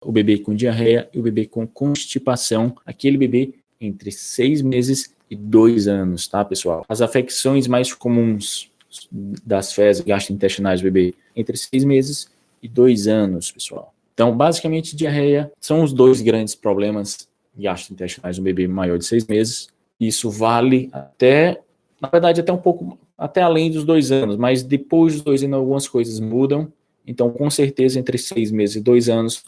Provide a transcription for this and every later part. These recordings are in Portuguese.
o bebê com diarreia e o bebê com constipação, aquele bebê entre 6 meses e 2 anos, tá, pessoal? As afecções mais comuns das fezes gastrointestinais do bebê entre 6 meses e 2 anos, pessoal. Então, basicamente, diarreia são os 2 grandes problemas gastrointestinais do bebê maior de 6 meses. Isso vale até, na verdade, até um pouco, até além dos 2 anos, mas depois dos 2 anos algumas coisas mudam. Então, com certeza, entre 6 meses e 2 anos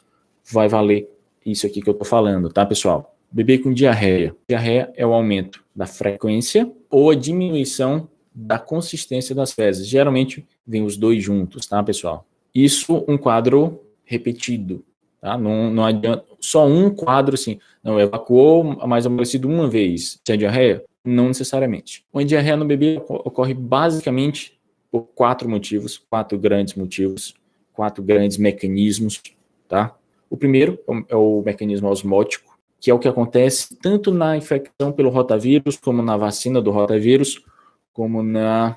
vai valer isso aqui que eu tô falando, tá, pessoal? Bebê com diarreia. Diarreia é o aumento da frequência ou a diminuição da consistência das fezes. Geralmente vem os 2 juntos, tá, pessoal? Isso um quadro repetido, tá? Não adianta só um quadro assim, não evacuou, mas amolecido uma vez. Se é diarreia? Não necessariamente. Uma diarreia no bebê ocorre basicamente por 4 motivos, 4 grandes motivos, 4 grandes mecanismos, tá? O primeiro é o mecanismo osmótico, que é o que acontece tanto na infecção pelo rotavírus, como na vacina do rotavírus, como na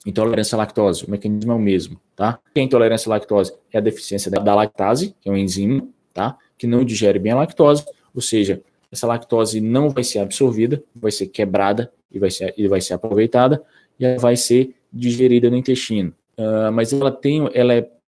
intolerância à lactose. O mecanismo é o mesmo, tá? A intolerância à lactose é a deficiência da lactase, que é um enzima, tá? Que não digere bem a lactose, ou seja, essa lactose não vai ser absorvida, vai ser quebrada e vai ser aproveitada e ela vai ser digerida no intestino. Mas ela tem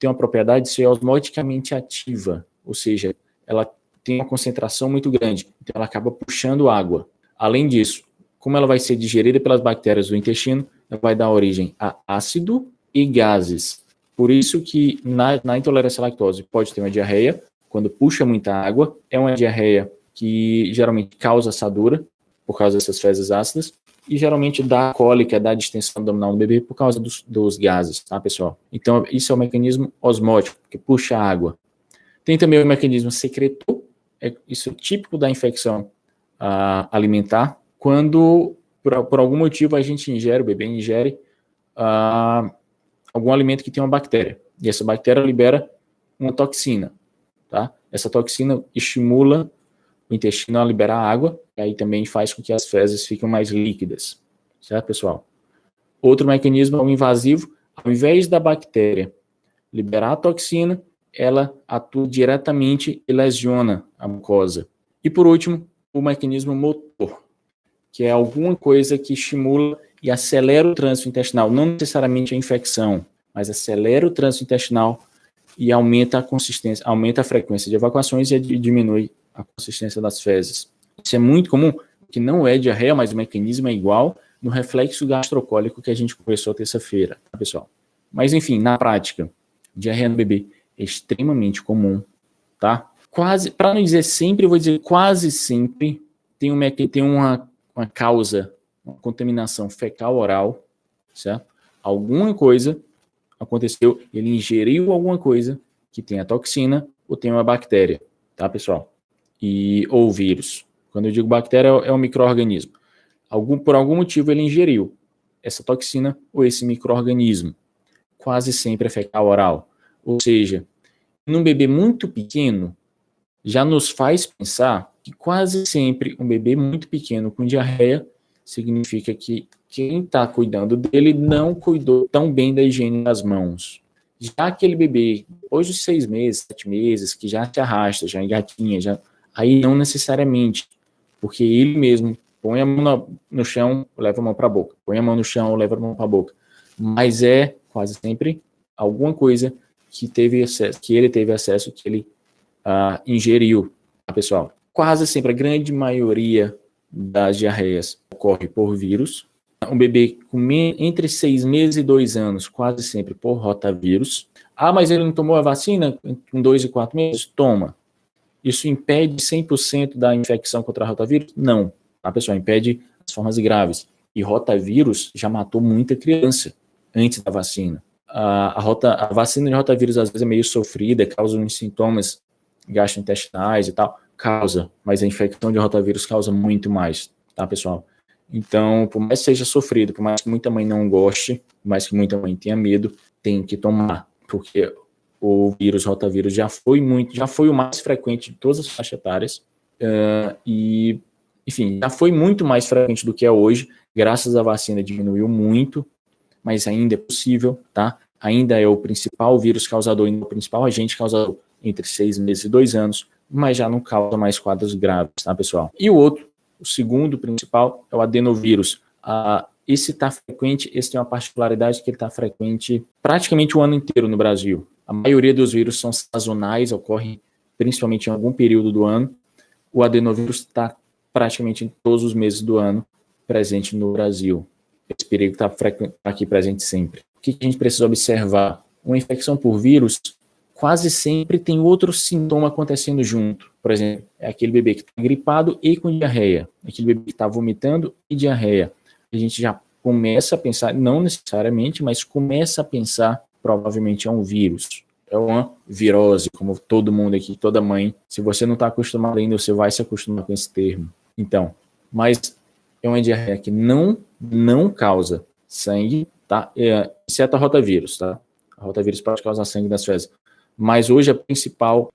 uma propriedade de ser osmoticamente ativa, ou seja, ela tem uma concentração muito grande, então ela acaba puxando água. Além disso, como ela vai ser digerida pelas bactérias do intestino, ela vai dar origem a ácido e gases. Por isso que na intolerância à lactose pode ter uma diarreia, quando puxa muita água, é uma diarreia que geralmente causa assadura, por causa dessas fezes ácidas, e geralmente dá cólica, dá distensão abdominal no bebê por causa dos gases, tá, pessoal? Então, isso é o mecanismo osmótico, que puxa água. Tem também o mecanismo secretor, isso é típico da infecção alimentar, quando, por algum motivo, o bebê ingere algum alimento que tem uma bactéria, e essa bactéria libera uma toxina, tá? Essa toxina estimula o intestino a liberar água, e aí também faz com que as fezes fiquem mais líquidas, certo, pessoal? Outro mecanismo é o invasivo. Ao invés da bactéria liberar a toxina, ela atua diretamente e lesiona a mucosa. E por último, o mecanismo motor, que é alguma coisa que estimula e acelera o trânsito intestinal, não necessariamente a infecção, mas acelera o trânsito intestinal e aumenta a consistência, aumenta a frequência de evacuações e diminui a consistência das fezes. Isso é muito comum, que não é diarreia, mas o mecanismo é igual no reflexo gastrocólico que a gente conversou terça-feira, tá, pessoal? Mas, enfim, na prática, diarreia no bebê é extremamente comum, tá? Quase, para não dizer sempre, eu vou dizer quase sempre, tem uma causa, uma contaminação fecal-oral, certo? Alguma coisa aconteceu, ele ingeriu alguma coisa que tem a toxina ou tem uma bactéria, tá, pessoal? Ou vírus. Quando eu digo bactéria, é um micro-organismo. Por algum motivo ele ingeriu essa toxina ou esse micro-organismo. Quase sempre é fecal oral. Ou seja, num bebê muito pequeno, já nos faz pensar que quase sempre um bebê muito pequeno com diarreia significa que quem está cuidando dele não cuidou tão bem da higiene das mãos. Já aquele bebê, depois dos 6 meses, 7 meses, que já se arrasta, já engatinha, aí não necessariamente, porque ele mesmo põe a mão no chão, leva a mão para a boca, põe a mão no chão, leva a mão para a boca, mas é quase sempre alguma coisa que ele teve acesso, que ele ingeriu, tá, pessoal? Quase sempre, a grande maioria das diarreias ocorre por vírus. Um bebê entre 6 meses e 2 anos, quase sempre por rotavírus. Mas ele não tomou a vacina com 2 e 4 meses? Toma. Isso impede 100% da infecção contra rotavírus? Não. Tá, pessoal? Impede as formas graves. E rotavírus já matou muita criança antes da vacina. A vacina de rotavírus às vezes é meio sofrida, causa uns sintomas gastrointestinais e tal. Causa, mas a infecção de rotavírus causa muito mais, tá, pessoal? Então, por mais que seja sofrido, por mais que muita mãe não goste, por mais que muita mãe tenha medo, tem que tomar, porque o rotavírus já foi o mais frequente de todas as faixas etárias, e, enfim, já foi muito mais frequente do que é hoje, graças à vacina diminuiu muito, mas ainda é possível, tá? Ainda é o principal vírus causador, o principal agente causador entre 6 meses e 2 anos, mas já não causa mais quadros graves, tá, pessoal? E o segundo principal, é o adenovírus. Esse está frequente, esse tem uma particularidade que ele está frequente praticamente o ano inteiro no Brasil. A maioria dos vírus são sazonais, ocorrem principalmente em algum período do ano. O adenovírus está praticamente em todos os meses do ano presente no Brasil. Esse perigo está aqui presente sempre. O que a gente precisa observar? Uma infecção por vírus quase sempre tem outro sintoma acontecendo junto. Por exemplo, é aquele bebê que está gripado e com diarreia. Aquele bebê que está vomitando e diarreia. A gente já começa a pensar, não necessariamente, mas começa a pensar, provavelmente é um vírus. É uma virose, como todo mundo aqui, toda mãe. Se você não está acostumado ainda, você vai se acostumar com esse termo. Então, mas é uma diarreia que não causa sangue, tá? Exceto a rotavírus, tá? A rotavírus pode causar sangue nas fezes. Mas hoje a principal,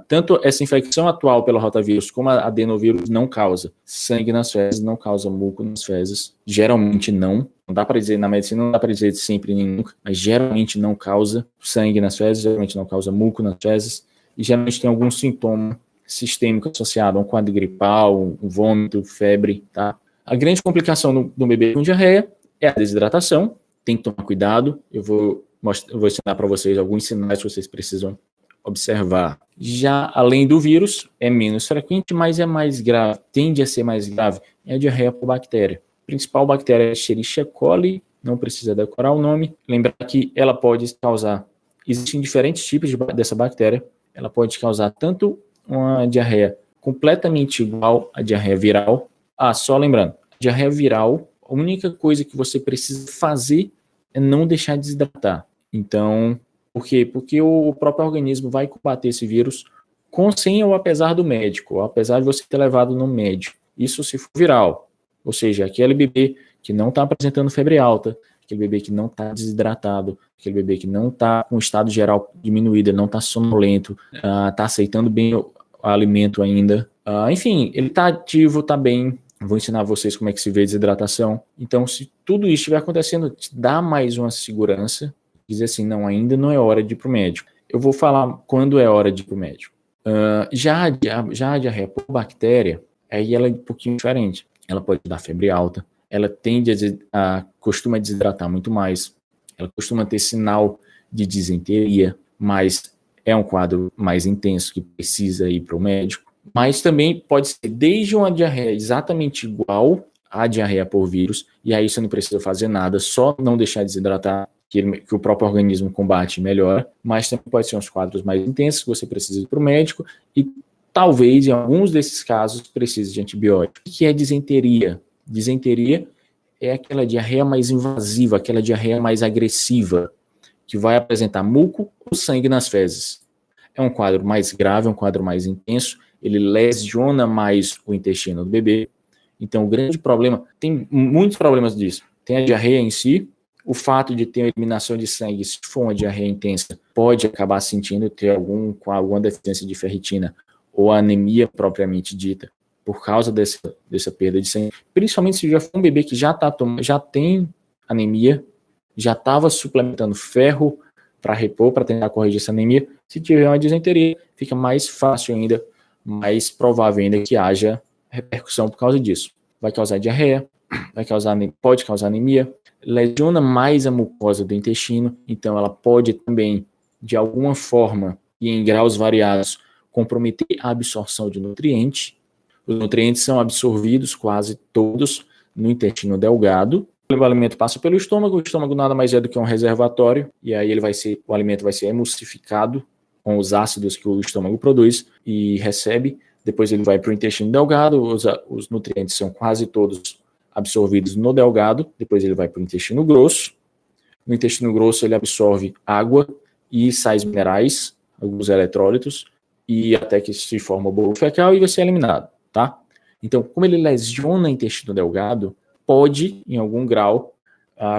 tanto essa infecção atual pelo rotavírus como a adenovírus não causa sangue nas fezes, não causa muco nas fezes. Geralmente não dá para dizer, na medicina não dá para dizer sempre nem nunca, mas geralmente não causa sangue nas fezes, geralmente não causa muco nas fezes, e geralmente tem algum sintoma sistêmico associado a um quadro gripal, um vômito, febre, tá? A grande complicação do bebê com diarreia é a desidratação, tem que tomar cuidado, eu vou ensinar para vocês alguns sinais que vocês precisam observar. Já além do vírus, é menos frequente, mas é mais grave, tende a ser mais grave, é a diarreia por bactéria. A principal bactéria é a Escherichia coli, não precisa decorar o nome. Lembrar que ela pode causar, existem diferentes tipos dessa bactéria, ela pode causar tanto uma diarreia completamente igual à diarreia viral. Só lembrando, diarreia viral, a única coisa que você precisa fazer é não deixar de desidratar. Então, por quê? Porque o próprio organismo vai combater esse vírus sem ou apesar do médico, ou apesar de você ter levado no médico. Isso se for viral. Ou seja, aquele bebê que não está apresentando febre alta, aquele bebê que não está desidratado, aquele bebê que não está com o estado geral diminuído, ele não está sonolento, está aceitando bem o alimento ainda. Enfim, ele está ativo, está bem. Vou ensinar vocês como é que se vê desidratação. Então, se tudo isso estiver acontecendo, te dá mais uma segurança. Dizer assim, não, ainda não é hora de ir para o médico. Eu vou falar quando é hora de ir para o médico. Já a diarreia por bactéria, aí ela é um pouquinho diferente. Ela pode dar febre alta, ela costuma desidratar muito mais, ela costuma ter sinal de disenteria, mas é um quadro mais intenso que precisa ir para o médico. Mas também pode ser desde uma diarreia exatamente igual à diarreia por vírus, e aí você não precisa fazer nada, só não deixar desidratar, que o próprio organismo combate e melhora, mas também pode ser uns quadros mais intensos que você precisa ir para o médico e talvez, em alguns desses casos, precise de antibiótico. O que é disenteria? Disenteria é aquela diarreia mais invasiva, aquela diarreia mais agressiva, que vai apresentar muco ou sangue nas fezes. É um quadro mais grave, um quadro mais intenso, ele lesiona mais o intestino do bebê. Então, o grande problema, tem muitos problemas disso. Tem a diarreia em si, o fato de ter uma eliminação de sangue, se for uma diarreia intensa, pode acabar sentindo ter alguma deficiência de ferritina ou anemia propriamente dita, por causa dessa perda de sangue. Principalmente se já for um bebê que já tem anemia, já estava suplementando ferro para repor, para tentar corrigir essa anemia. Se tiver uma disenteria, fica mais fácil ainda, mais provável ainda que haja repercussão por causa disso. Vai causar diarreia, pode causar anemia, lesiona mais a mucosa do intestino, então ela pode também, de alguma forma e em graus variados, comprometer a absorção de nutrientes. Os nutrientes são absorvidos quase todos no intestino delgado. O alimento passa pelo estômago, o estômago nada mais é do que um reservatório, e aí o alimento vai ser emulsificado com os ácidos que o estômago produz e recebe. Depois ele vai para o intestino delgado, os nutrientes são quase todos absorvidos no delgado, depois ele vai para o intestino grosso. No intestino grosso ele absorve água e sais minerais, alguns eletrólitos, e até que se forma o bolo fecal e vai ser eliminado, tá? Então, como ele lesiona o intestino delgado, pode, em algum grau,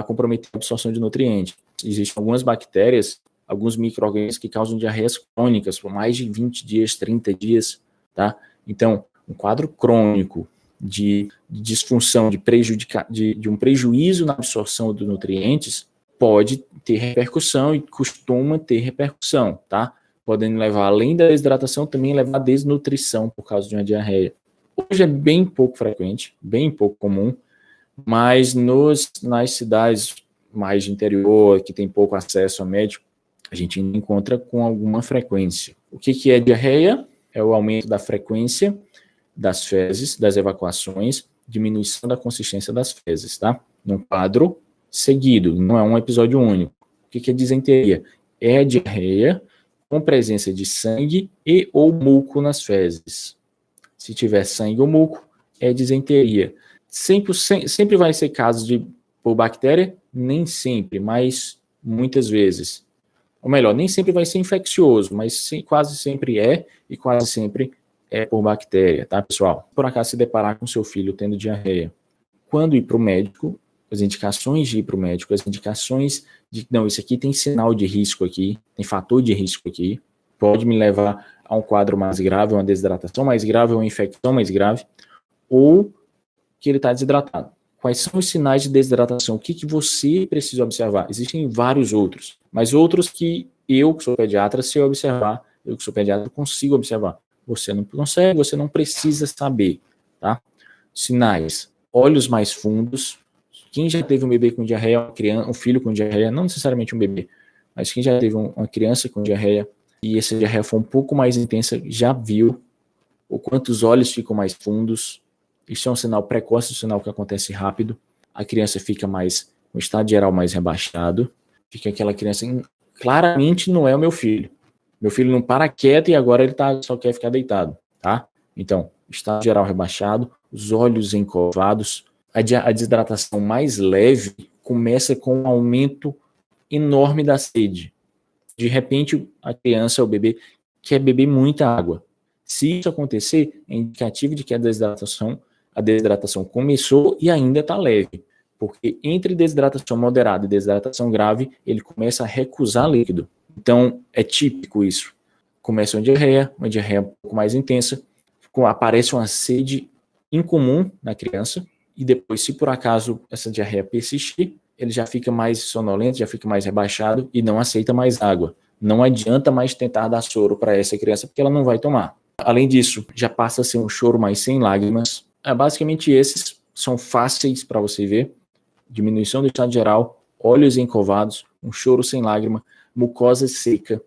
comprometer a absorção de nutrientes. Existem algumas bactérias, alguns micro-organismos que causam diarreias crônicas por mais de 20 dias, 30 dias, tá? Então, um quadro crônico de disfunção, de um prejuízo na absorção dos nutrientes, pode ter repercussão e costuma ter repercussão, tá? podendo levar, além da desidratação, também levar a desnutrição por causa de uma diarreia. Hoje é bem pouco frequente, bem pouco comum, mas nas cidades mais de interior, que tem pouco acesso a médico, a gente ainda encontra com alguma frequência. O que é diarreia? É o aumento da frequência das fezes, das evacuações, diminuição da consistência das fezes, tá? Num quadro seguido, não é um episódio único. O que é disenteria? É a diarreia com presença de sangue e ou muco nas fezes. Se tiver sangue ou muco, é disenteria. Sempre vai ser caso por bactéria? Nem sempre, mas muitas vezes. Ou melhor, nem sempre vai ser infeccioso, mas quase sempre é, e quase sempre é por bactéria, tá, pessoal? Por acaso se deparar com seu filho tendo diarreia, quando ir para o médico, as indicações de ir para o médico, as indicações de, não, isso aqui tem sinal de risco aqui, tem fator de risco aqui, pode me levar a um quadro mais grave, uma desidratação mais grave, uma infecção mais grave, ou que ele está desidratado. Quais são os sinais de desidratação? O que você precisa observar? Existem vários outros, mas outros que eu, que sou pediatra, se eu observar, eu que sou pediatra, consigo observar. Você não consegue, você não precisa saber, tá? Sinais: olhos mais fundos. Quem já teve um bebê com diarreia, uma criança, um filho com diarreia, não necessariamente um bebê, mas quem já teve uma criança com diarreia e essa diarreia foi um pouco mais intensa, já viu o quanto os olhos ficam mais fundos. Isso é um sinal precoce, um sinal que acontece rápido. A criança fica mais, um estado geral mais rebaixado. Fica aquela criança, claramente não é o meu filho. Meu filho não para quieto e agora ele só quer ficar deitado, tá? Então, estado geral rebaixado, os olhos encovados. A desidratação mais leve começa com um aumento enorme da sede. De repente, a criança, o bebê, quer beber muita água. Se isso acontecer, é indicativo de que a desidratação começou e ainda está leve, porque entre desidratação moderada e desidratação grave, ele começa a recusar líquido. Então, é típico isso. Começa uma diarreia um pouco mais intensa, aparece uma sede incomum na criança, e depois, se por acaso essa diarreia persistir, ele já fica mais sonolento, já fica mais rebaixado e não aceita mais água. Não adianta mais tentar dar soro para essa criança, porque ela não vai tomar. Além disso, já passa a ser um choro mais sem lágrimas. Basicamente, esses são fáceis para você ver. Diminuição do estado geral, olhos encovados, um choro sem lágrima, mucosa seca,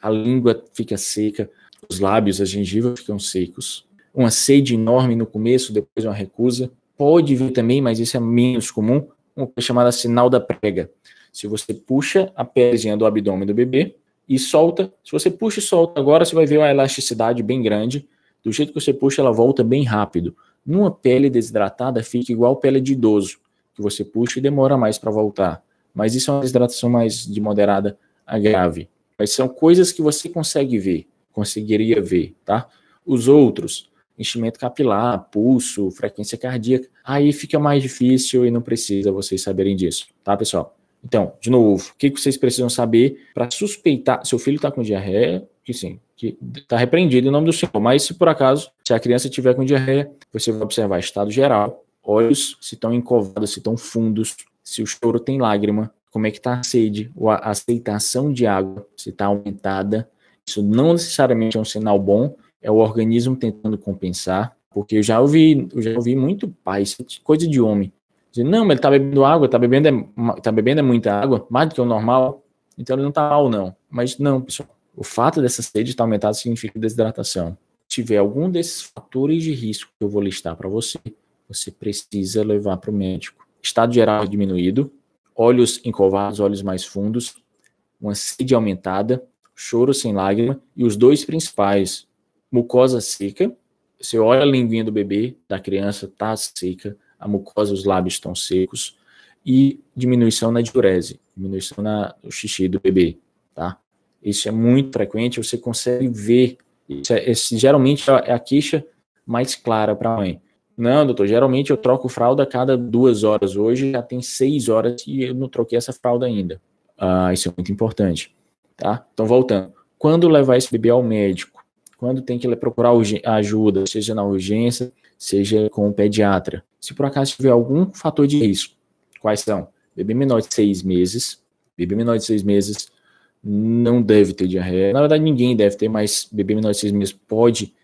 a língua fica seca, os lábios, a gengiva ficam secos. Uma sede enorme no começo, depois uma recusa. Pode vir também, mas isso é menos comum, uma coisa chamada sinal da prega. Se você puxa a pelezinha do abdômen do bebê e solta, se você puxa e solta agora, você vai ver uma elasticidade bem grande. Do jeito que você puxa, ela volta bem rápido. Numa pele desidratada, fica igual pele de idoso, que você puxa e demora mais para voltar. Mas isso é uma desidratação mais de moderada a grave. Mas são coisas que você conseguiria ver, tá? Os outros, enchimento capilar, pulso, frequência cardíaca, aí fica mais difícil e não precisa vocês saberem disso, tá, pessoal? Então, de novo, o que vocês precisam saber para suspeitar? Seu filho está com diarreia, que sim, que está repreendido em nome do Senhor, mas se por acaso, se a criança tiver com diarreia, você vai observar estado geral, olhos se estão encovados, se estão fundos, se o choro tem lágrima, como é que está a sede, a aceitação de água, se está aumentada. Isso não necessariamente é um sinal bom, é o organismo tentando compensar, porque eu já ouvi muito pai, coisa de homem, dizer, não, mas ele está bebendo água, está bebendo muita água, mais do que o normal, então ele não está mal não. Mas não, pessoal, o fato dessa sede estar aumentada significa desidratação. Se tiver algum desses fatores de risco que eu vou listar para você, você precisa levar para o médico. Estado geral diminuído, olhos encovados, olhos mais fundos, uma sede aumentada, choro sem lágrima, e os dois principais, mucosa seca. Você olha a linguinha do bebê, da criança, está seca, a mucosa, os lábios estão secos, e diminuição na diurese, diminuição no xixi do bebê, tá? Isso é muito frequente, você consegue ver, geralmente é a queixa mais clara para a mãe. Não, doutor, geralmente eu troco fralda a cada 2 horas, hoje já tem 6 horas e eu não troquei essa fralda ainda. Isso é muito importante, tá? Então, voltando, quando levar esse bebê ao médico? Quando tem que procurar ajuda, seja na urgência, seja com o pediatra. Se por acaso tiver algum fator de risco, quais são? Bebê menor de 6 meses, não deve ter diarreia. Na verdade, ninguém deve ter, mas bebê menor de 6 meses pode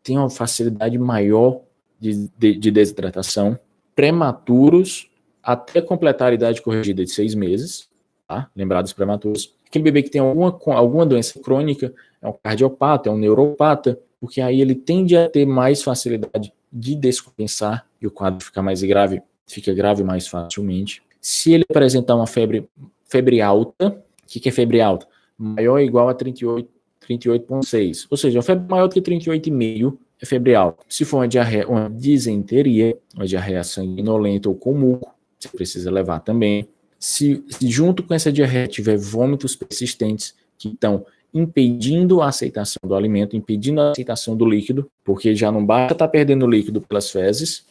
ter uma facilidade maior de desidratação. Prematuros, até completar a idade corrigida de 6 meses, tá? Lembrar dos prematuros. Aquele bebê que tem alguma doença crônica, é um cardiopata, é um neuropata, porque aí ele tende a ter mais facilidade de descompensar e o quadro fica grave mais facilmente. Se ele apresentar uma febre alta, o que é febre alta? Maior ou igual a 38,6. Ou seja, uma febre maior do que 38,5 é febre alta. Se for uma diarreia, uma disenteria, uma diarreia sanguinolenta ou com muco, você precisa levar também. Se junto com essa diarreia tiver vômitos persistentes que estão impedindo a aceitação do alimento, impedindo a aceitação do líquido, porque já não basta estar perdendo líquido pelas fezes,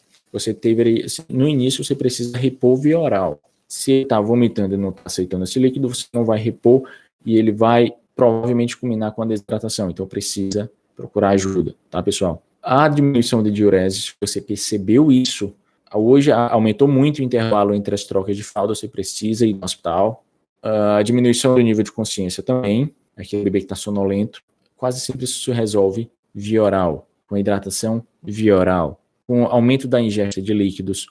no início você precisa repor via oral. Se ele está vomitando e não está aceitando esse líquido, você não vai repor e ele vai provavelmente culminar com a desidratação. Então precisa procurar ajuda, tá, pessoal? A diminuição de diurese, se você percebeu isso, hoje aumentou muito o intervalo entre as trocas de fralda, você precisa ir no hospital. A diminuição do nível de consciência também, aquele bebê que está sonolento, quase sempre isso se resolve via oral, com hidratação via oral, com aumento da ingesta de líquidos,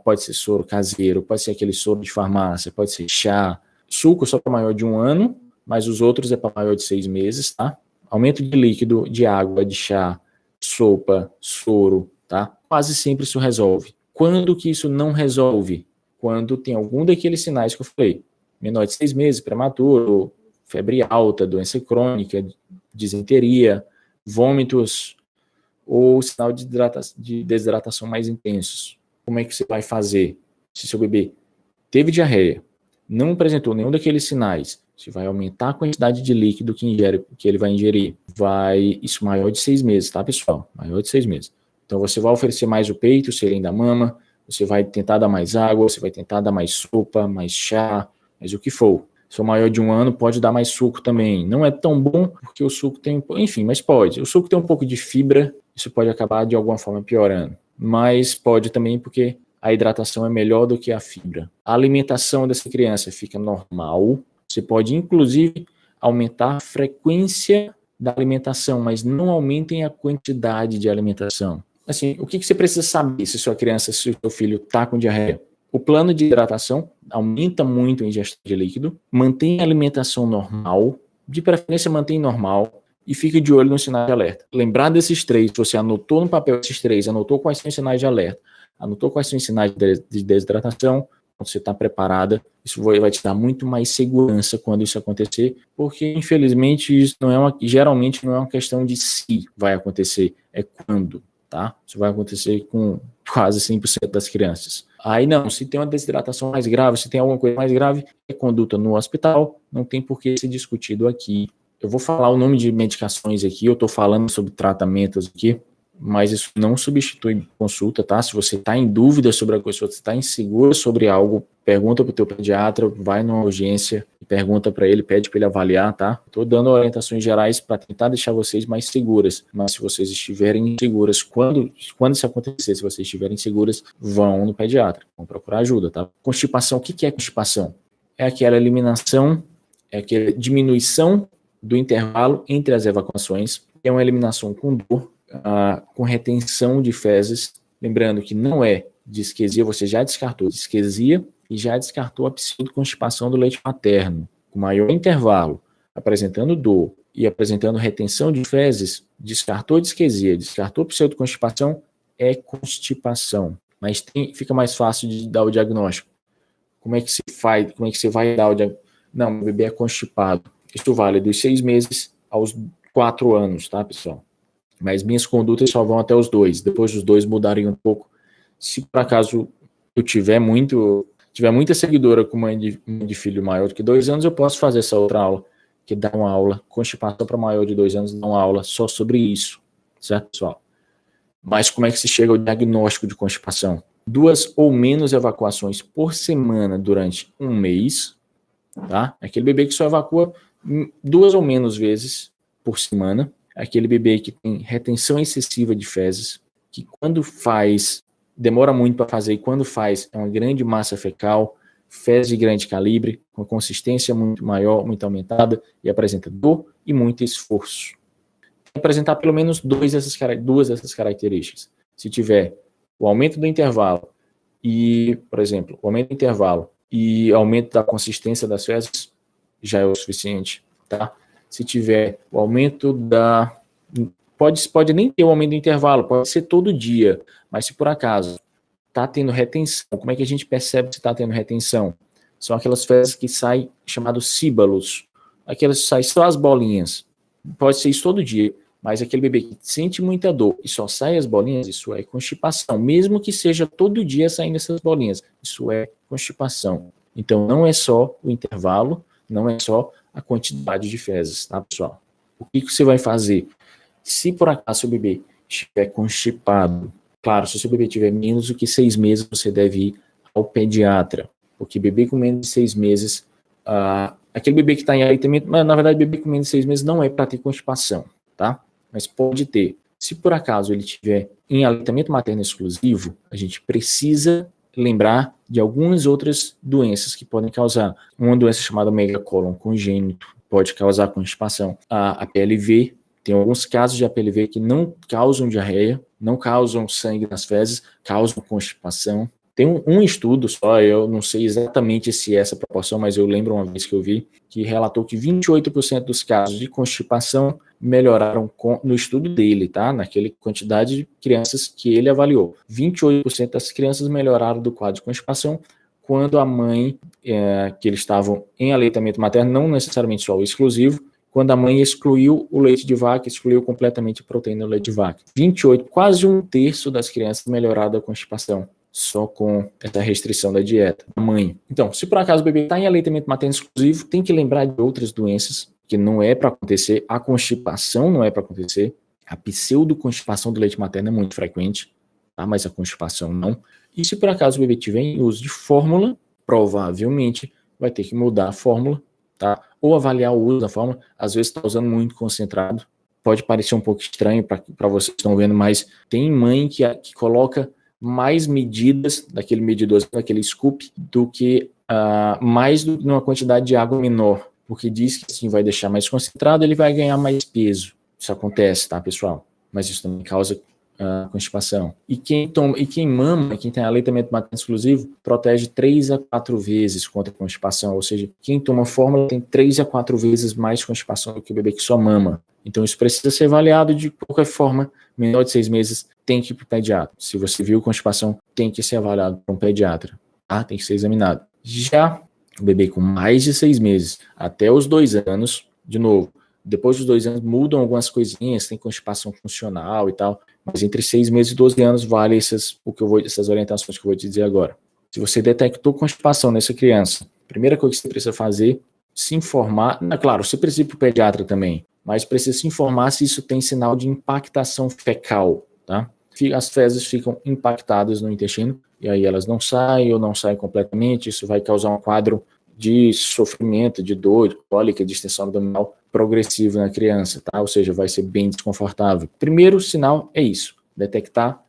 pode ser soro caseiro, pode ser aquele soro de farmácia, pode ser chá, suco só para maior de 1 ano, mas os outros é para maior de 6 meses, tá? Aumento de líquido, de água, de chá, sopa, soro, tá? Quase sempre isso resolve. Quando que isso não resolve? Quando tem algum daqueles sinais que eu falei. Menor de 6 meses, prematuro, febre alta, doença crônica, disenteria, vômitos ou sinal de desidratação mais intensos. Como é que você vai fazer? Se seu bebê teve diarreia, não apresentou nenhum daqueles sinais, você vai aumentar a quantidade de líquido que ele vai ingerir. Isso maior de 6 meses, tá, pessoal? Maior de 6 meses. Então você vai oferecer mais o peito, serem da mama, você vai tentar dar mais água, você vai tentar dar mais sopa, mais chá, mais o que for. Se for maior de 1 ano, pode dar mais suco também. Não é tão bom, porque o suco tem... Enfim, mas pode. O suco tem um pouco de fibra, isso pode acabar de alguma forma piorando. Mas pode também porque a hidratação é melhor do que a fibra. A alimentação dessa criança fica normal. Você pode, inclusive, aumentar a frequência da alimentação, mas não aumentem a quantidade de alimentação. Assim, o que você precisa saber se sua criança, se o seu filho está com diarreia? O plano de hidratação aumenta muito a ingestão de líquido, mantém a alimentação normal, de preferência mantém normal, e fica de olho nos sinais de alerta. Lembrar desses 3, você anotou no papel esses 3, anotou quais são os sinais de alerta, anotou quais são os sinais de desidratação, quando você está preparada, isso vai te dar muito mais segurança quando isso acontecer, porque infelizmente isso geralmente não é uma questão de se vai acontecer, é quando, tá? Isso vai acontecer com quase 100% das crianças. Aí não, se tem uma desidratação mais grave, se tem alguma coisa mais grave, é conduta no hospital, não tem por que ser discutido aqui. Eu vou falar o nome de medicações aqui, eu estou falando sobre tratamentos aqui, mas isso não substitui consulta, tá? Se você está em dúvida sobre a coisa, se você está inseguro sobre algo, pergunta para o teu pediatra, vai numa urgência, pergunta para ele, pede para ele avaliar, tá? Estou dando orientações gerais para tentar deixar vocês mais seguras, mas se vocês estiverem inseguras, quando isso acontecer, se vocês estiverem inseguras, vão no pediatra, vão procurar ajuda, tá? Constipação, o que é constipação? É aquela eliminação, é aquela diminuição do intervalo entre as evacuações, é uma eliminação com dor, com retenção de fezes, lembrando que não é disquesia, você já descartou disquesia e já descartou a pseudoconstipação do leite materno, com maior intervalo, apresentando dor e apresentando retenção de fezes, descartou disquesia, descartou pseudoconstipação, é constipação, mas fica mais fácil de dar o diagnóstico. Como é que se faz, como é que você vai dar o diagnóstico? Não, o bebê é constipado. Isso vale dos 6 meses aos 4 anos, tá, pessoal? Mas minhas condutas só vão até os 2. Depois dos 2 mudarem um pouco. Se por acaso eu tiver muita seguidora com mãe de filho maior do que 2 anos, eu posso fazer essa outra aula, que dá uma aula, constipação para maior de 2 anos, dá uma aula só sobre isso, certo, pessoal? Mas como é que se chega ao diagnóstico de constipação? 2 ou menos evacuações por semana durante 1 mês, tá? Aquele bebê que só evacua 2 ou menos vezes por semana, aquele bebê que tem retenção excessiva de fezes, que quando faz, demora muito para fazer, e quando faz, é uma grande massa fecal, fezes de grande calibre, com consistência muito maior, muito aumentada, e apresenta dor e muito esforço. Tem que apresentar pelo menos duas dessas características. Se tiver o aumento do intervalo e, por exemplo, o aumento do intervalo e aumento da consistência das fezes, já é o suficiente, tá? Se tiver o aumento da... Pode nem ter o aumento do intervalo, pode ser todo dia, mas se por acaso está tendo retenção, como é que a gente percebe se está tendo retenção? São aquelas fezes que saem chamados síbalos, aquelas que saem só as bolinhas. Pode ser isso todo dia, mas aquele bebê que sente muita dor e só sai as bolinhas, isso é constipação. Mesmo que seja todo dia saindo essas bolinhas, isso é constipação. Então não é só o intervalo, não é só a quantidade de fezes, tá, pessoal? O que você vai fazer? Se por acaso o bebê estiver constipado, claro, se o seu bebê tiver menos do que 6 meses, você deve ir ao pediatra, porque bebê com menos de 6 meses, aquele bebê que está em aleitamento, na verdade, bebê com menos de 6 meses não é para ter constipação, tá? Mas pode ter. Se por acaso ele estiver em aleitamento materno exclusivo, a gente precisa lembrar de algumas outras doenças que podem causar. Uma doença chamada megacolon congênito pode causar constipação. A PLV, tem alguns casos de APLV que não causam diarreia, não causam sangue nas fezes, causam constipação. Tem um estudo só, eu não sei exatamente se é essa proporção, mas eu lembro uma vez que eu vi, que relatou que 28% dos casos de constipação melhoraram no estudo dele, tá? Naquela quantidade de crianças que ele avaliou. 28% das crianças melhoraram do quadro de constipação quando a mãe, que eles estavam em aleitamento materno, não necessariamente só o exclusivo, quando a mãe excluiu o leite de vaca, excluiu completamente a proteína do leite de vaca. 28, quase um terço das crianças melhoraram da constipação, só com essa restrição da dieta da mãe. Então, se por acaso o bebê está em aleitamento materno exclusivo, tem que lembrar de outras doenças que não é para acontecer, a constipação não é para acontecer, a pseudoconstipação do leite materno é muito frequente, tá? Mas a constipação não. E se por acaso o bebê tiver em uso de fórmula, provavelmente vai ter que mudar a fórmula, tá? Ou avaliar o uso da fórmula, às vezes está usando muito concentrado, pode parecer um pouco estranho para vocês que estão vendo, mas tem mãe que coloca mais medidas daquele medidor, daquele scoop, do que numa quantidade de água menor, porque diz que assim vai deixar mais concentrado, ele vai ganhar mais peso. Isso acontece, tá, pessoal? Mas isso também causa constipação. E quem mama, quem tem aleitamento materno exclusivo, protege 3 a 4 vezes contra a constipação, ou seja, quem toma fórmula tem 3 a 4 vezes mais constipação do que o bebê que só mama. Então isso precisa ser avaliado de qualquer forma. Menor de 6 meses tem que ir para o pediatra. Se você viu constipação, tem que ser avaliado por um pediatra, tá? Tem que ser examinado. Já o bebê com mais de 6 meses, até os 2 anos, de novo, depois dos 2 anos mudam algumas coisinhas, tem constipação funcional e tal, mas entre 6 meses e 12 anos vale essas orientações que eu vou te dizer agora. Se você detectou constipação nessa criança, a primeira coisa que você precisa fazer, se informar, claro, você precisa ir para o pediatra também, mas precisa se informar se isso tem sinal de impactação fecal, tá? As fezes ficam impactadas no intestino, e aí elas não saem ou não saem completamente, isso vai causar um quadro de sofrimento, de dor, de cólica, de extensão abdominal progressiva na criança, tá? Ou seja, vai ser bem desconfortável. Primeiro sinal é isso, detectar,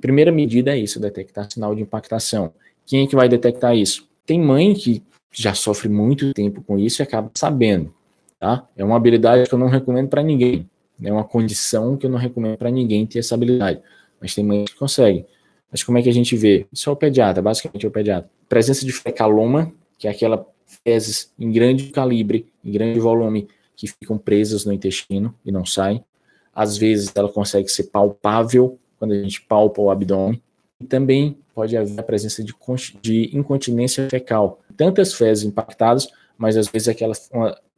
primeira medida é isso, detectar sinal de impactação. Quem é que vai detectar isso? Tem mãe que já sofre muito tempo com isso e acaba sabendo, tá? É uma habilidade que eu não recomendo para ninguém, é uma condição que eu não recomendo para ninguém ter essa habilidade, mas tem mãe que consegue. Mas como é que a gente vê? Isso é o pediatra, basicamente é o pediatra. Presença de fecaloma, que é aquela fezes em grande calibre, em grande volume, que ficam presas no intestino e não saem. Às vezes ela consegue ser palpável quando a gente palpa o abdômen. E também pode haver a presença de incontinência fecal. Tantas fezes impactadas, mas às vezes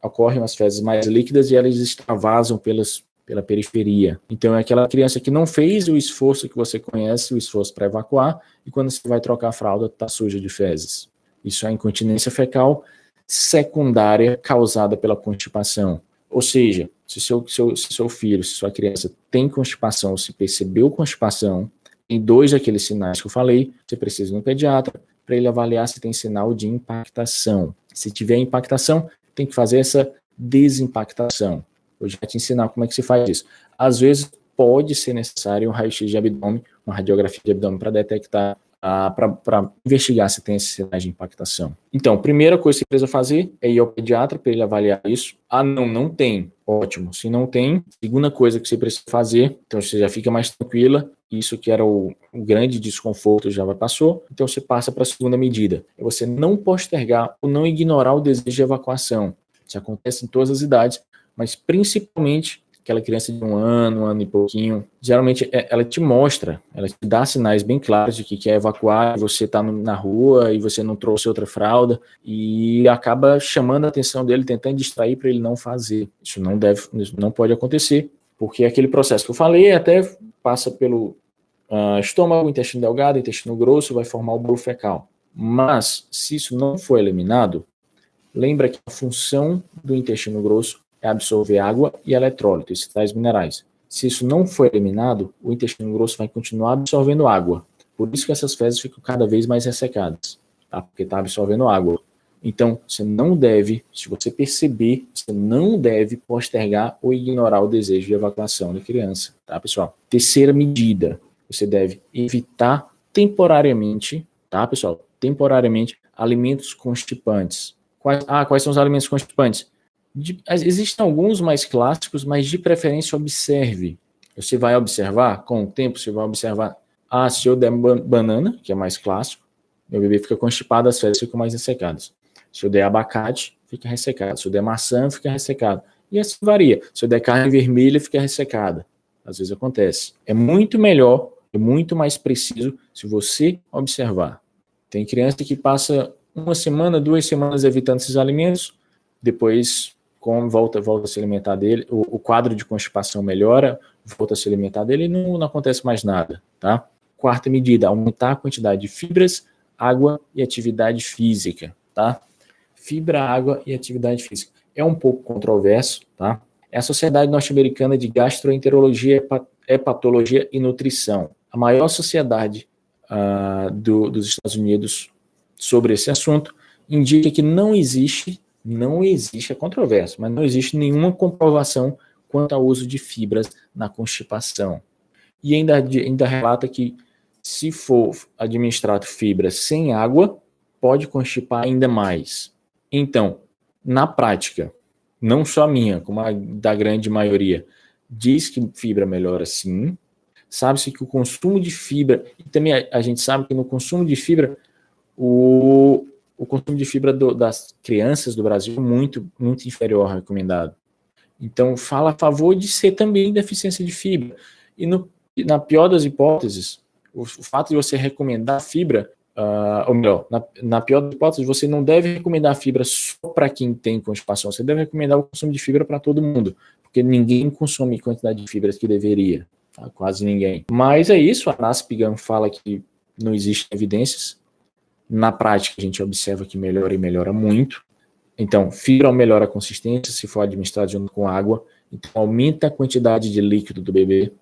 ocorrem umas fezes mais líquidas e elas extravasam pela periferia. Então é aquela criança que não fez o esforço que você conhece, o esforço para evacuar, e quando você vai trocar a fralda, está suja de fezes. Isso é incontinência fecal secundária causada pela constipação. Ou seja, se seu filho, se sua criança tem constipação, ou se percebeu constipação, em 2 daqueles sinais que eu falei, você precisa ir no pediatra para ele avaliar se tem sinal de impactação. Se tiver impactação, tem que fazer essa desimpactação. Eu já te ensinar como é que se faz isso. Às vezes pode ser necessário um raio-x de abdômen, uma radiografia de abdômen para detectar para investigar se tem esses sinais de impactação. Então, primeira coisa que você precisa fazer é ir ao pediatra para ele avaliar isso. Não tem. Ótimo. Se não tem, segunda coisa que você precisa fazer, então você já fica mais tranquila, isso que era o grande desconforto já passou, então você passa para a segunda medida. É você não postergar ou não ignorar o desejo de evacuação. Isso acontece em todas as idades, mas principalmente aquela criança de um ano e pouquinho, geralmente ela te mostra, ela te dá sinais bem claros de que quer evacuar, você está na rua e você não trouxe outra fralda e acaba chamando a atenção dele, tentando distrair para ele não fazer. Isso não pode acontecer, porque aquele processo que eu falei até passa pelo estômago, intestino delgado, intestino grosso, vai formar o bolo fecal. Mas, se isso não for eliminado, lembra que a função do intestino grosso é absorver água e eletrólito, esses tais minerais. Se isso não for eliminado, o intestino grosso vai continuar absorvendo água. Por isso que essas fezes ficam cada vez mais ressecadas, tá? Porque está absorvendo água. Então, você não deve, se você perceber, você não deve postergar ou ignorar o desejo de evacuação da criança, tá, pessoal? Terceira medida, você deve evitar temporariamente, tá, pessoal? Temporariamente, alimentos constipantes. Quais são os alimentos constipantes? Existem alguns mais clássicos, mas de preferência observe. Você vai observar, com o tempo você vai observar, se eu der banana, que é mais clássico, meu bebê fica constipado, as fezes ficam mais ressecadas. Se eu der abacate, fica ressecado. Se eu der maçã, fica ressecado. E assim varia. Se eu der carne vermelha, fica ressecada. Às vezes acontece. É muito melhor, é muito mais preciso se você observar. Tem criança que passa 1 semana, 2 semanas evitando esses alimentos, depois volta a se alimentar dele, o quadro de constipação melhora, volta a se alimentar dele e não acontece mais nada, tá? Quarta medida, aumentar a quantidade de fibras, água e atividade física, tá? Fibra, água e atividade física. É um pouco controverso, tá? É a Sociedade Norte-Americana de Gastroenterologia, Hepatologia e Nutrição, a maior sociedade dos Estados Unidos sobre esse assunto, indica que não existe a controvérsia, mas não existe nenhuma comprovação quanto ao uso de fibras na constipação. E ainda relata que se for administrado fibras sem água, pode constipar ainda mais. Então, na prática, não só a minha, como a da grande maioria, diz que fibra melhora sim. Sabe-se que o consumo de fibra, e também a gente sabe que no consumo de fibra, o consumo de fibra das crianças do Brasil é muito, muito inferior ao recomendado. Então, fala a favor de ser também deficiência de fibra. E na pior das hipóteses, o fato de você recomendar fibra, ou melhor, na pior das hipóteses, você não deve recomendar fibra só para quem tem constipação, você deve recomendar o consumo de fibra para todo mundo, porque ninguém consome a quantidade de fibras que deveria, tá? Quase ninguém. Mas é isso, a NASPGAN fala que não existem evidências. Na prática, a gente observa que melhora e melhora muito. Então, fibra melhora a consistência se for administrado junto com água. Então, aumenta a quantidade de líquido do bebê.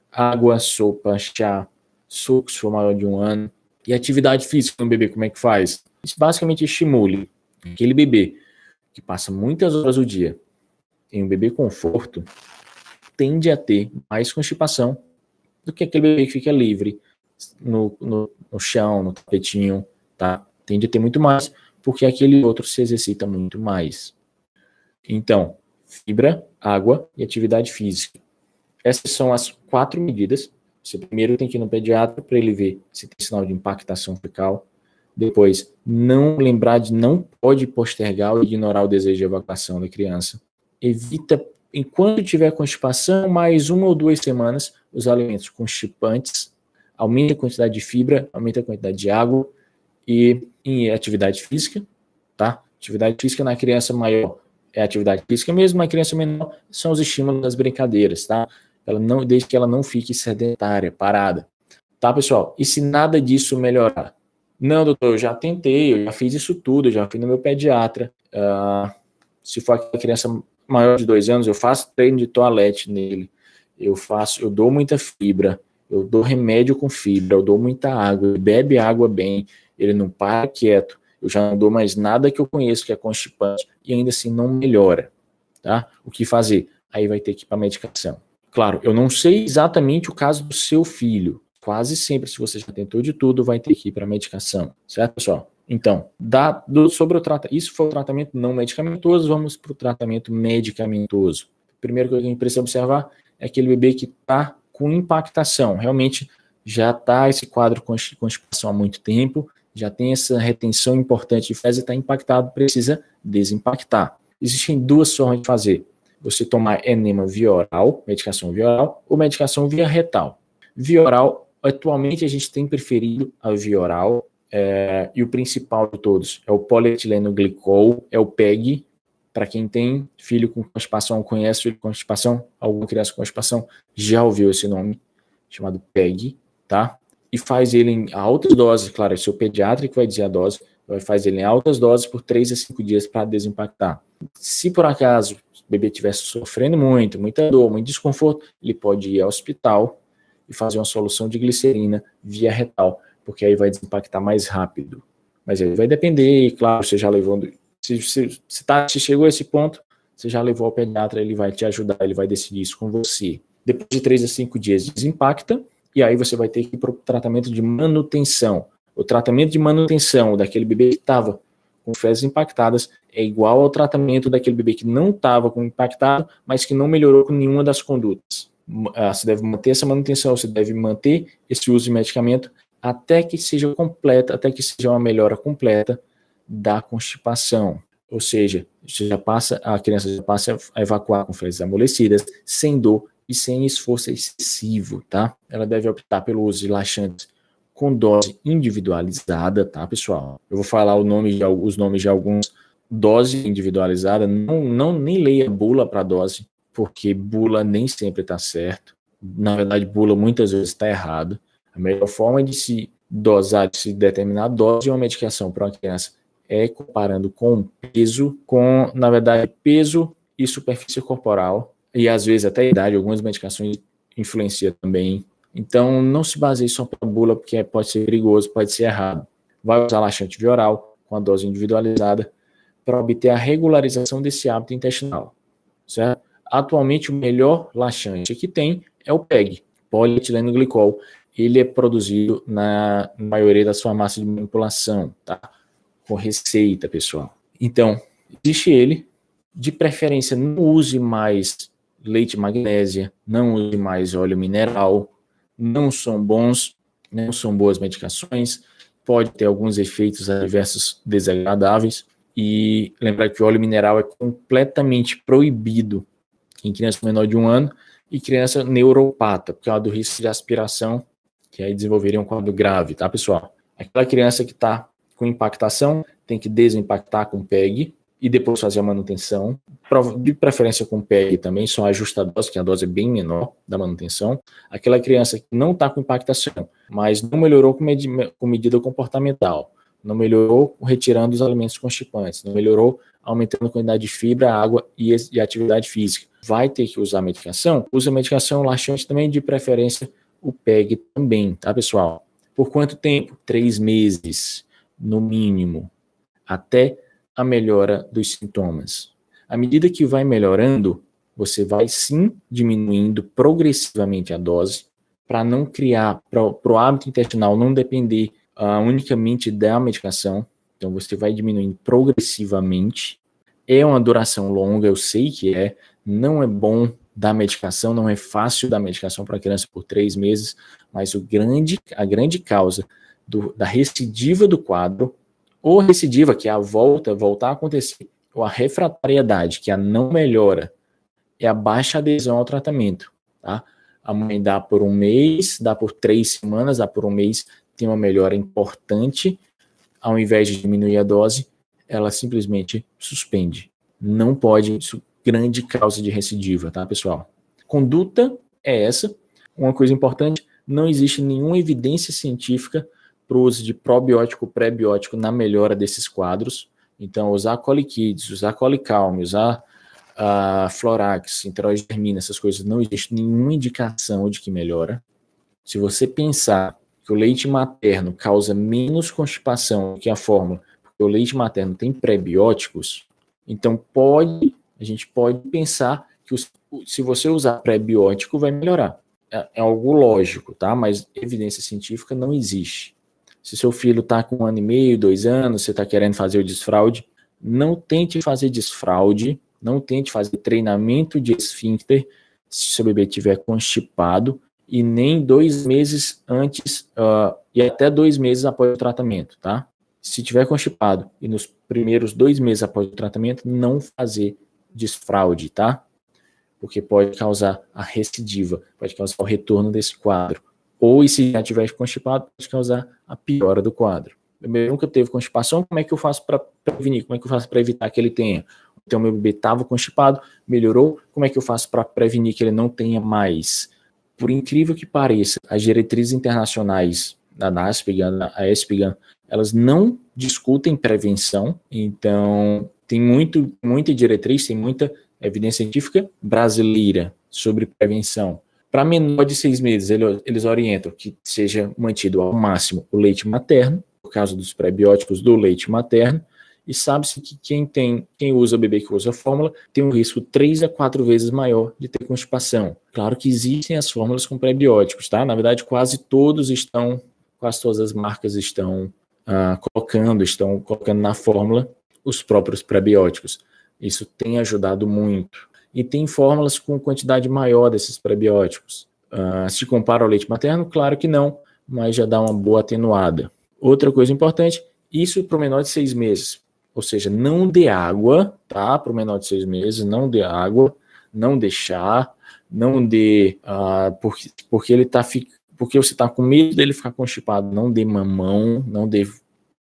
Água, sopa, chá, suco se for maior de 1 ano. E atividade física no bebê, como é que faz? Isso basicamente estimule aquele bebê que passa muitas horas do dia em um bebê conforto, tende a ter mais constipação do que aquele bebê que fica livre no chão, no tapetinho, tá? Tende a ter muito mais, porque aquele outro se exercita muito mais. Então, fibra, água e atividade física. Essas são as 4 medidas. Você primeiro tem que ir no pediatra para ele ver se tem sinal de impactação fecal. Depois, não pode postergar ou ignorar o desejo de evacuação da criança. Evita, enquanto tiver constipação, mais 1 ou 2 semanas, os alimentos constipantes. Aumenta a quantidade de fibra, aumenta a quantidade de água e em atividade física, tá? Atividade física na criança maior é atividade física mesmo, na criança menor são os estímulos das brincadeiras, tá? Desde que ela não fique sedentária, parada. Tá, pessoal? E se nada disso melhorar? Não, doutor, eu já tentei, eu já fiz isso tudo, eu já fui no meu pediatra. Se for a criança maior de 2 anos, eu faço treino de toalete nele, eu dou muita fibra, eu dou remédio com fibra, eu dou muita água, ele bebe água bem, ele não para quieto, eu já não dou mais nada que eu conheço que é constipante e ainda assim não melhora, tá? O que fazer? Aí vai ter que ir para medicação. Claro, eu não sei exatamente o caso do seu filho, quase sempre, se você já tentou de tudo, vai ter que ir para medicação, certo, pessoal? Então, sobre isso foi o tratamento não medicamentoso, vamos para o tratamento medicamentoso. Primeiro que a gente precisa observar é aquele bebê que está com impactação, realmente já está esse quadro com constipação há muito tempo, já tem essa retenção importante de fezes e está impactado, precisa desimpactar. Existem duas formas de fazer. Você tomar enema via oral, medicação via oral, ou medicação via retal. Via oral, atualmente a gente tem preferido a via oral, e o principal de todos é o polietileno glicol, é o PEG. Para quem tem filho com constipação, conhece filho com constipação, alguma criança com constipação, já ouviu esse nome, chamado PEG, tá? E faz ele em altas doses, claro, é o seu pediatra que vai dizer a dose, vai fazer ele em altas doses por 3 a 5 dias para desimpactar. Se por acaso o bebê estivesse sofrendo muito, muita dor, muito desconforto, ele pode ir ao hospital e fazer uma solução de glicerina via retal, porque aí vai desimpactar mais rápido. Mas aí vai depender, claro, você já levou, se chegou a esse ponto, você já levou ao pediatra, ele vai te ajudar, ele vai decidir isso com você. Depois de 3 a 5 dias desimpacta, e aí você vai ter que ir para o tratamento de manutenção. O tratamento de manutenção daquele bebê que estava com fezes impactadas é igual ao tratamento daquele bebê que não estava com impactado, mas que não melhorou com nenhuma das condutas. Você deve manter essa manutenção, você deve manter esse uso de medicamento até que seja completa, até que seja uma melhora completa da constipação. Ou seja, a criança já passa a evacuar com fezes amolecidas, sem dor e sem esforço excessivo, tá? Ela deve optar pelo uso de laxantes com dose individualizada, tá, pessoal? Eu vou falar os nomes de alguns. Dose individualizada, nem leia bula para dose, porque bula nem sempre está certo. Na verdade, bula muitas vezes está errado. A melhor forma de se dosar, de se determinar a dose de uma medicação para uma criança é comparando com peso, na verdade, peso e superfície corporal, e às vezes até a idade, algumas medicações influenciam também. Então, não se baseie só pela bula, porque pode ser perigoso, pode ser errado. Vai usar laxante via oral, com a dose individualizada, para obter a regularização desse hábito intestinal, certo? Atualmente, o melhor laxante que tem é o PEG, polietileno glicol. Ele é produzido na maioria das farmácias de manipulação, tá? Com receita, pessoal. Então, existe ele. De preferência, não use mais leite magnésia, não use mais óleo mineral. Não são boas medicações. Pode ter alguns efeitos adversos desagradáveis. E lembrar que o óleo mineral é completamente proibido em criança menor de 1 ano e criança neuropata, por causa do risco de aspiração, que aí desenvolveria um quadro grave, tá, pessoal? Aquela criança que está com impactação tem que desimpactar com PEG e depois fazer a manutenção, de preferência com PEG também, só ajusta a dose, que a dose é bem menor da manutenção. Aquela criança que não está com impactação, mas não melhorou com medida comportamental, não melhorou retirando os alimentos constipantes, não melhorou aumentando a quantidade de fibra, água e atividade física. Vai ter que usar medicação? Usa medicação laxante também, de preferência o PEG também, tá, pessoal? Por quanto tempo? 3 meses, no mínimo, até a melhora dos sintomas. À medida que vai melhorando, você vai sim diminuindo progressivamente a dose, para não criar, para o hábito intestinal não depender unicamente da medicação. Então você vai diminuindo progressivamente. É uma duração longa, eu sei que não é bom dar medicação, não é fácil dar medicação para a criança por 3 meses, mas a grande causa da recidiva do quadro, ou recidiva, que é a voltar a acontecer, ou a refratariedade, que é a não melhora, é a baixa adesão ao tratamento, tá? A mãe dá por 1 mês, dá por 3 semanas, dá por 1 mês, tem uma melhora importante, ao invés de diminuir a dose, ela simplesmente suspende. Não pode, isso é grande causa de recidiva, tá, pessoal? Conduta é essa. Uma coisa importante, não existe nenhuma evidência científica para o uso de probiótico, pré-biótico na melhora desses quadros. Então, usar Colikids, usar Colicalme, usar Florax, Enterogermina, essas coisas, não existe nenhuma indicação de que melhora. Se você pensar que o leite materno causa menos constipação que a fórmula, porque o leite materno tem pré-bióticos, então a gente pode pensar que se você usar pré-biótico vai melhorar. é algo lógico, tá? Mas evidência científica não existe. Se seu filho está com 1 ano e meio, 2 anos, você está querendo fazer o desfraude, não tente fazer desfraude, não tente fazer treinamento de esfíncter se seu bebê estiver constipado e nem 2 meses antes e até 2 meses após o tratamento, tá? Se estiver constipado e nos primeiros 2 meses após o tratamento, não fazer desfraude, tá? Porque pode causar a recidiva, pode causar o retorno desse quadro. Ou, e se já tiver constipado, pode causar a piora do quadro. Meu bebê nunca teve constipação, como é que eu faço para prevenir? Como é que eu faço para evitar que ele tenha? Então, meu bebê estava constipado, melhorou, como é que eu faço para prevenir que ele não tenha mais? Por incrível que pareça, as diretrizes internacionais da NASPGHAN, a ESPGHAN, elas não discutem prevenção, então tem muita diretriz, tem muita evidência científica brasileira sobre prevenção. Para menor de 6 meses, eles orientam que seja mantido ao máximo o leite materno, por causa dos prebióticos do leite materno, e sabe-se que quem usa bebê que usa fórmula tem um risco 3 a 4 vezes maior de ter constipação. Claro que existem as fórmulas com prebióticos, tá? Na verdade, quase todas as marcas estão colocando na fórmula os próprios prebióticos. Isso tem ajudado muito. E tem fórmulas com quantidade maior desses prebióticos. Se compara ao leite materno, claro que não, mas já dá uma boa atenuada. Outra coisa importante, isso para o menor de 6 meses. Ou seja, não dê água, tá? Para o menor de 6 meses, não dê água, não dê chá, não dê... porque você está com medo dele ficar constipado, não dê mamão, não dê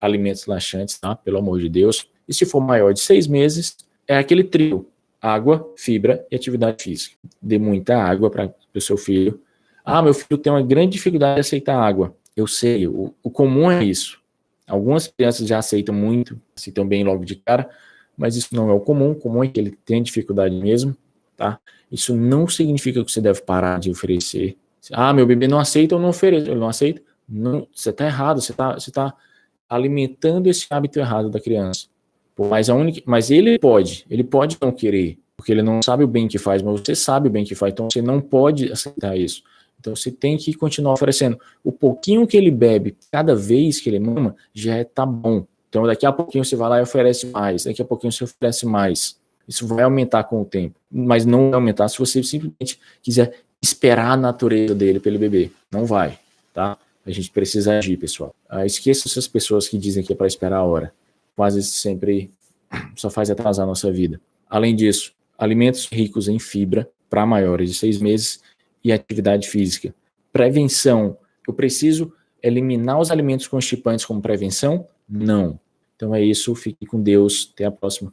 alimentos laxantes, tá? Pelo amor de Deus. E se for maior de 6 meses, é aquele trio: água, fibra e atividade física. Dê muita água para o seu filho. Meu filho tem uma grande dificuldade de aceitar água. Eu sei, o comum é isso. Algumas crianças já aceitam muito, aceitam bem logo de cara, mas isso não é o comum é que ele tem dificuldade mesmo, tá? Isso não significa que você deve parar de oferecer. Meu bebê não aceita, eu não ofereço. Ele não aceita? Não, você está errado, você tá alimentando esse hábito errado da criança. Mas ele pode não querer, porque ele não sabe o bem que faz, mas você sabe o bem que faz, então você não pode aceitar isso. Então você tem que continuar oferecendo. O pouquinho que ele bebe cada vez que ele mama já tá bom. Então daqui a pouquinho você vai lá e oferece mais, daqui a pouquinho você oferece mais. Isso vai aumentar com o tempo, mas não vai aumentar se você simplesmente quiser esperar a natureza dele para ele beber. Não vai, tá? A gente precisa agir, pessoal. Esqueça essas pessoas que dizem que é para esperar a hora. Quase sempre só faz atrasar a nossa vida. Além disso, alimentos ricos em fibra para maiores de 6 meses e atividade física. Prevenção. Eu preciso eliminar os alimentos constipantes como prevenção? Não. Então é isso. Fique com Deus. Até a próxima.